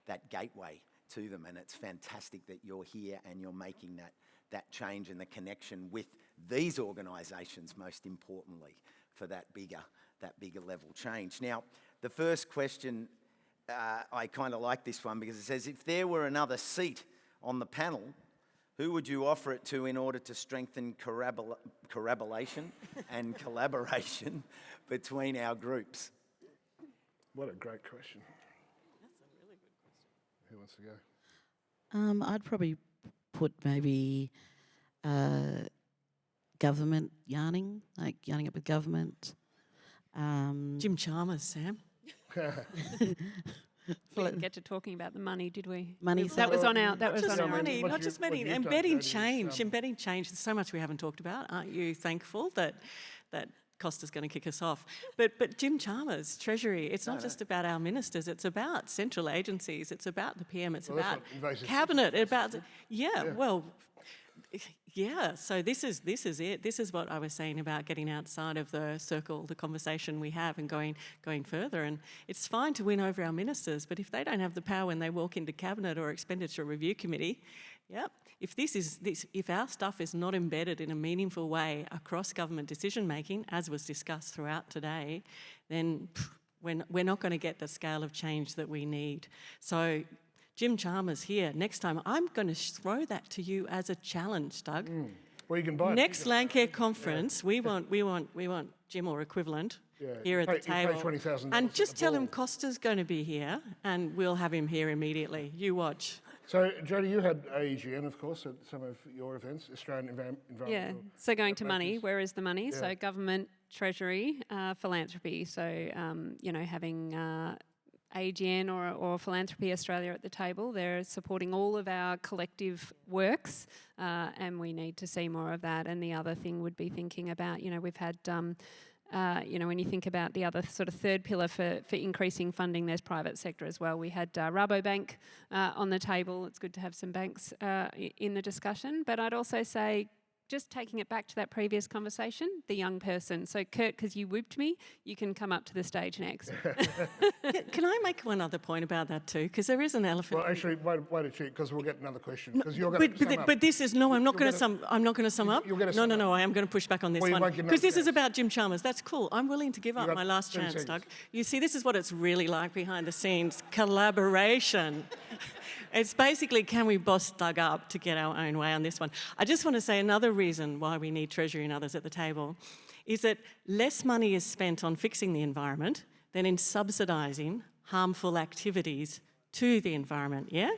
[SPEAKER 1] that gateway to them, and it's fantastic that you're here and you're making that change and the connection with these organisations, most importantly, for that bigger level change. Now, the first question I kind of like this one because it says, if there were another seat on the panel, who would you offer it to in order to strengthen corroboration and collaboration between our groups?
[SPEAKER 2] What a great question.
[SPEAKER 5] That's a really good question.
[SPEAKER 2] Who wants to go?
[SPEAKER 3] I'd probably put maybe government yarning, like yarning up with government.
[SPEAKER 5] Jim Chalmers, Sam.
[SPEAKER 4] We didn't get to talking about the money, did we?
[SPEAKER 3] Money
[SPEAKER 4] That was on our. That was
[SPEAKER 5] Just
[SPEAKER 4] on our.
[SPEAKER 5] money,
[SPEAKER 2] what
[SPEAKER 5] not
[SPEAKER 2] you-
[SPEAKER 5] just
[SPEAKER 2] what
[SPEAKER 5] money.
[SPEAKER 2] you've done,
[SPEAKER 5] Embedding
[SPEAKER 2] Jody, is,
[SPEAKER 5] change. Embedding change. There's so much we haven't talked about. Aren't you thankful that Costa's going to kick us off? But Jim Chalmers, Treasury, it's not just about our ministers. It's about central agencies. It's about the PM. It's
[SPEAKER 2] Well, that's
[SPEAKER 5] about
[SPEAKER 2] what invasive
[SPEAKER 5] cabinet. So this is it. This is what I was saying about getting outside of the circle, the conversation we have, and going further. And it's fine to win over our ministers, but if they don't have the power when they walk into cabinet or expenditure review committee, if our stuff is not embedded in a meaningful way across government decision making, as was discussed throughout today, then we're not going to get the scale of change that we need. So Jim Chalmers here, next time, I'm going to throw that to you as a challenge, Doug.
[SPEAKER 2] Well, you can buy it.
[SPEAKER 5] Next Landcare conference, we want Jim or equivalent here at the
[SPEAKER 2] You pay
[SPEAKER 5] table.
[SPEAKER 2] $20,000
[SPEAKER 5] And
[SPEAKER 2] at
[SPEAKER 5] just
[SPEAKER 2] the
[SPEAKER 5] tell him
[SPEAKER 2] ball.
[SPEAKER 5] Costa's going to be here, and we'll have him here immediately. You watch.
[SPEAKER 2] So, Jody, you had AEGN, of course, at some of your events, Australian Environmental.
[SPEAKER 4] Yeah. So going to money,
[SPEAKER 2] Practice.
[SPEAKER 4] where is the money?
[SPEAKER 2] Yeah.
[SPEAKER 4] So government, treasury, philanthropy. So having AGN or Philanthropy Australia at the table, they're supporting all of our collective works, and we need to see more of that. And the other thing would be thinking about, we've had. When you think about the other sort of third pillar for increasing funding, there's private sector as well. We had Rabobank on the table. It's good to have some banks in the discussion. But I'd also say, just taking it back to that previous conversation, the young person. So Kurt, because you whooped me, you can come up to the stage next.
[SPEAKER 5] Can I make one other point about that too? Because there is an elephant.
[SPEAKER 2] Well, actually, wait a check, because we'll get another question. Because you're going to
[SPEAKER 5] But this is I'm not going to sum. I'm not going to sum up.
[SPEAKER 2] You'll get a
[SPEAKER 5] No,
[SPEAKER 2] sum
[SPEAKER 5] no,
[SPEAKER 2] up.
[SPEAKER 5] no. I am going to push back on this
[SPEAKER 2] Well, you
[SPEAKER 5] one
[SPEAKER 2] won't get
[SPEAKER 5] because
[SPEAKER 2] another
[SPEAKER 5] this is
[SPEAKER 2] chance.
[SPEAKER 5] about Jim Chalmers. That's cool. I'm willing to give up
[SPEAKER 2] got
[SPEAKER 5] my last
[SPEAKER 2] 30
[SPEAKER 5] chance,
[SPEAKER 2] seconds.
[SPEAKER 5] Doug. You see, this is what it's really like behind the scenes: collaboration. It's basically, can we boss Doug up to get our own way on this one? I just want to say another reason why we need Treasury and others at the table is that less money is spent on fixing the environment than in subsidising harmful activities to the environment, yeah?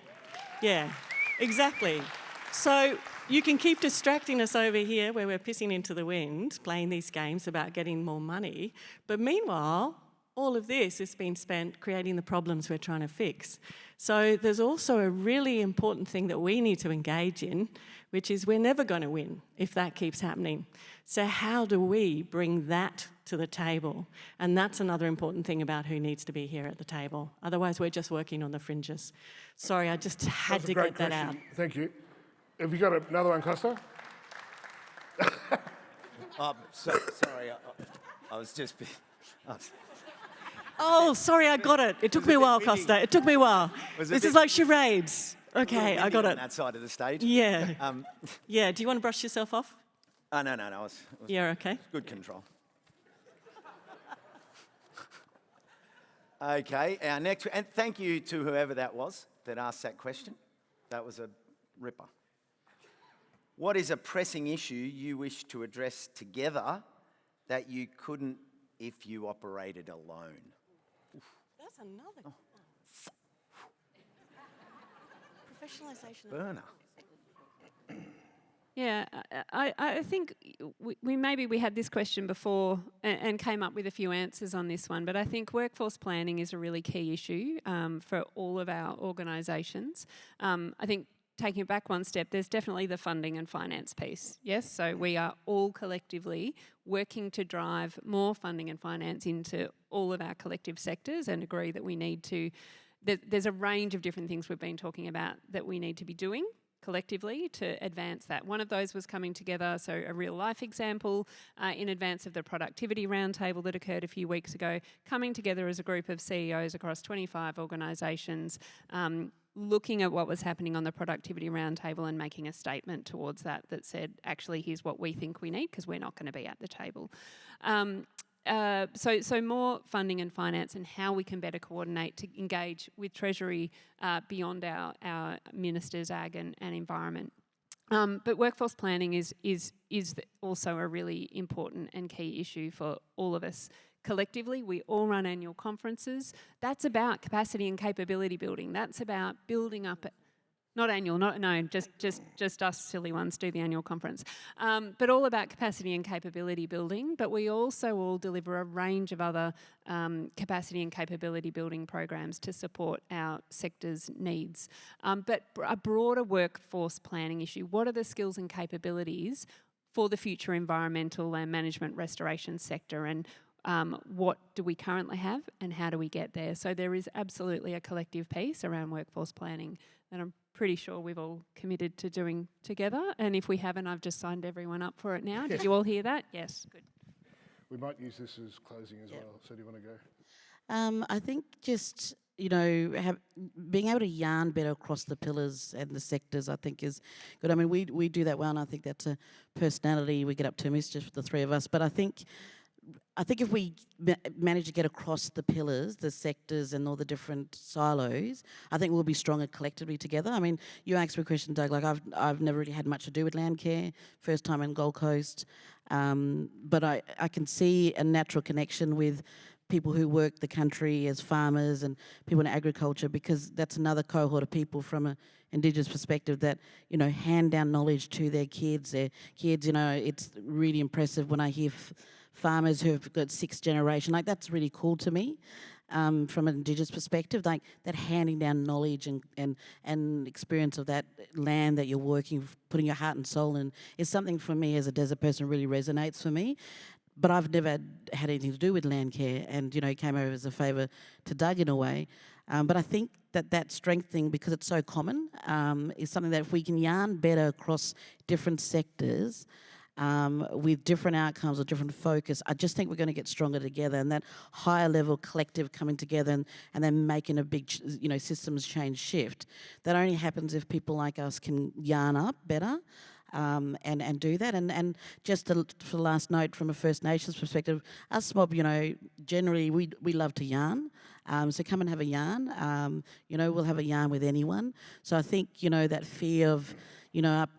[SPEAKER 5] Yeah, exactly. So you can keep distracting us over here where we're pissing into the wind, playing these games about getting more money, but meanwhile, all of this has been spent creating the problems we're trying to fix. So there's also a really important thing that we need to engage in, which is we're never going to win if that keeps happening. So how do we bring that to the table? And that's another important thing about who needs to be here at the table. Otherwise, we're just working on the fringes. Sorry, I just had
[SPEAKER 2] That's a
[SPEAKER 5] to
[SPEAKER 2] great
[SPEAKER 5] get that
[SPEAKER 2] question.
[SPEAKER 5] out.
[SPEAKER 2] Thank you. Have you got another one, Costa?
[SPEAKER 1] Sorry, I was just...
[SPEAKER 5] Oh, sorry, I got it. It took me a while, Costa. It took me a while.
[SPEAKER 1] Was it
[SPEAKER 5] This
[SPEAKER 1] a
[SPEAKER 5] is
[SPEAKER 1] bit-
[SPEAKER 5] like charades. Okay, I got
[SPEAKER 1] on
[SPEAKER 5] it.
[SPEAKER 1] that side of the stage.
[SPEAKER 5] Yeah. Yeah, do you want to brush yourself off?
[SPEAKER 1] Oh, no, it was
[SPEAKER 5] Yeah, okay.
[SPEAKER 1] good control. Okay, our next... And thank you to whoever that was that asked that question. That was a ripper. What is a pressing issue you wish to address together that you couldn't if you operated alone?
[SPEAKER 5] That's another. Professionalisation.
[SPEAKER 1] Burner.
[SPEAKER 4] Yeah, I think we had this question before and came up with a few answers on this one, but I think workforce planning is a really key issue for all of our organisations. I think taking it back one step, there's definitely the funding and finance piece, yes? So we are all collectively working to drive more funding and finance into all of our collective sectors and agree that we need to... There's a range of different things we've been talking about that we need to be doing collectively to advance that. One of those was coming together, so a real life example in advance of the productivity roundtable that occurred a few weeks ago, coming together as a group of CEOs across 25 organisations, looking at what was happening on the productivity roundtable and making a statement towards that said, actually, here's what we think we need because we're not going to be at the table. So more funding and finance and how we can better coordinate to engage with Treasury beyond our ministers, ag and environment. But workforce planning is also a really important and key issue for all of us. Collectively, we all run annual conferences. That's about capacity and capability building. That's about building up, just us silly ones do the annual conference. But all about capacity and capability building. But we also all deliver a range of other capacity and capability building programs to support our sector's needs. But a broader workforce planning issue. What are the skills and capabilities for the future environmental and management restoration sector? And what do we currently have and how do we get there? So there is absolutely a collective piece around workforce planning that I'm pretty sure we've all committed to doing together. And if we haven't, I've just signed everyone up for it now. Did you all hear that? Yes, good.
[SPEAKER 2] We might use this as closing as well. So do you want to go?
[SPEAKER 3] I think just, being able to yarn better across the pillars and the sectors, I think is good. I mean, we do that well, and I think that's a personality. We get up to mischief, the three of us. But I think if we manage to get across the pillars, the sectors and all the different silos, I think we'll be stronger collectively together. I mean, you asked me a question, Doug, like I've never really had much to do with Landcare, first time in Gold Coast, but I can see a natural connection with people who work the country as farmers and people in agriculture, because that's another cohort of people from an Indigenous perspective that, hand down knowledge to their kids. It's really impressive when I hear farmers who've got sixth generation, like that's really cool to me from an Indigenous perspective, like that handing down knowledge and experience of that land that you're working, putting your heart and soul in, is something for me as a desert person really resonates for me. But I've never had anything to do with Landcare and, came over as a favour to Doug in a way. But I think that strengthening, because it's so common, is something that if we can yarn better across different sectors, with different outcomes or different focus, I just think we're going to get stronger together, and that higher level collective coming together and then making a big, systems change shift. That only happens if people like us can yarn up better. And do that. And just for the last note, from a First Nations perspective, us mob, generally we love to yarn. So come and have a yarn. We'll have a yarn with anyone. So I think, that fear of,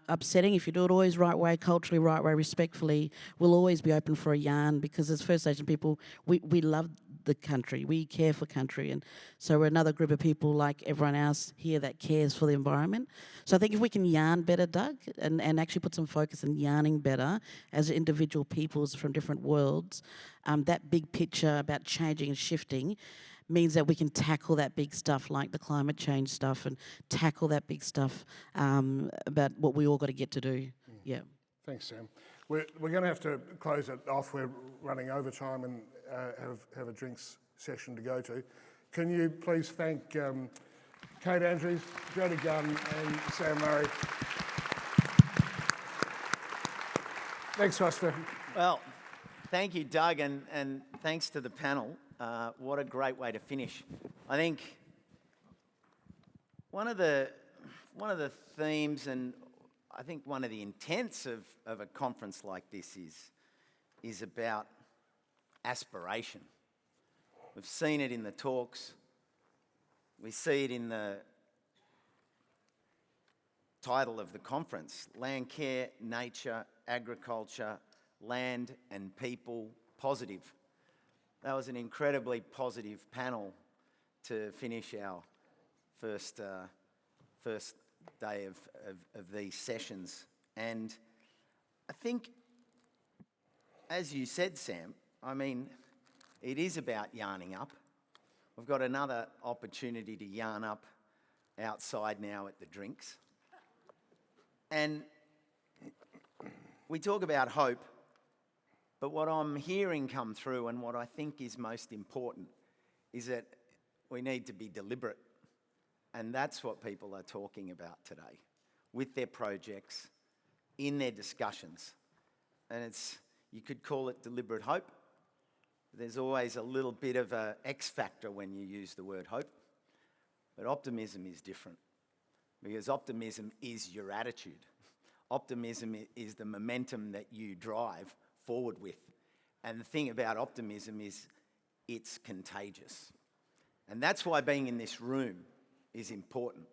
[SPEAKER 3] upsetting, if you do it always right way, culturally right way, respectfully, we'll always be open for a yarn, because as First Nation people, we love the country, we care for country, and so we're another group of people like everyone else here that cares for the environment. So I think if we can yarn better, Doug, and actually put some focus in yarning better as individual peoples from different worlds, that big picture about changing and shifting means that we can tackle that big stuff like the climate change stuff, and tackle that big stuff about what we all got to get to do. Yeah.
[SPEAKER 2] Thanks, Sam. We're going to have to close it off. We're running over time and have a drinks session to go to. Can you please thank Kate Andrews, Jody Gunn and Sam Murray. Thanks, Foster.
[SPEAKER 1] Well, thank you, Doug, and thanks to the panel. What a great way to finish. I think one of the themes, and I think one of the intents of a conference like this is about aspiration. We've seen it in the talks. We see it in the title of the conference: Landcare, Nature, Agriculture, Land and People, Positive. That was an incredibly positive panel to finish our first day of these sessions. And I think, as you said, Sam, I mean, it is about yarning up. We've got another opportunity to yarn up outside now at the drinks. And we talk about hope, but what I'm hearing come through, and what I think is most important, is that we need to be deliberate. And that's what people are talking about today with their projects, in their discussions. And you could call it deliberate hope. There's always a little bit of an X factor when you use the word hope. But optimism is different, because optimism is your attitude. Optimism is the momentum that you drive forward with. And the thing about optimism is it's contagious. And that's why being in this room is important,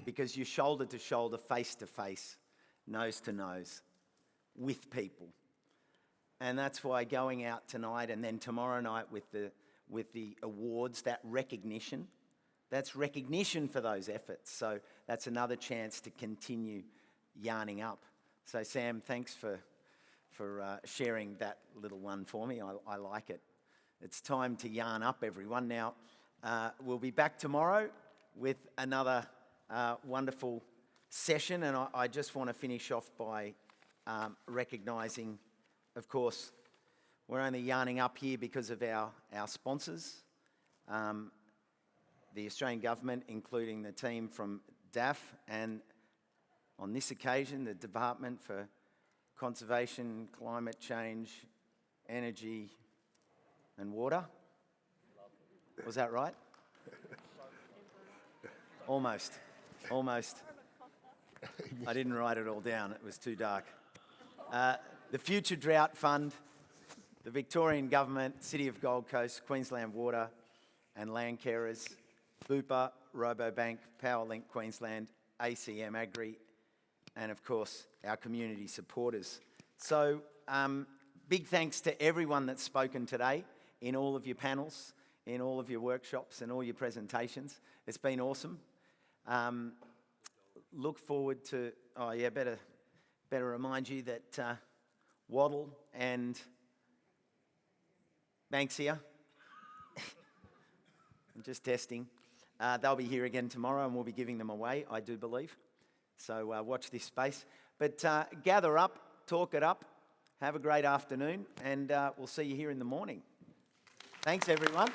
[SPEAKER 1] because you're shoulder to shoulder, face to face, nose to nose with people. And that's why going out tonight and then tomorrow night with the awards, that recognition, that's recognition for those efforts. So that's another chance to continue yarning up. So Sam, thanks for sharing that little one for me. I like it. It's time to yarn up, everyone. Now, we'll be back tomorrow with another wonderful session, and I just want to finish off by recognising, of course, we're only yarning up here because of our sponsors, the Australian Government, including the team from DAF, and on this occasion, the Department for Conservation, Climate Change, Energy and Water. Was that right? Almost. I didn't write it all down, it was too dark. The Future Drought Fund, the Victorian Government, City of Gold Coast, Queensland Water and Landcarers, Bupa, Robobank, Powerlink Queensland, ACM Agri, and of course, our community supporters. So, big thanks to everyone that's spoken today in all of your panels, in all of your workshops and all your presentations. It's been awesome. Look forward to, better remind you that Waddle and Banksia, I'm just testing, they'll be here again tomorrow and we'll be giving them away, I do believe. So watch this space. But gather up, talk it up, have a great afternoon, and we'll see you here in the morning. Thanks, everyone.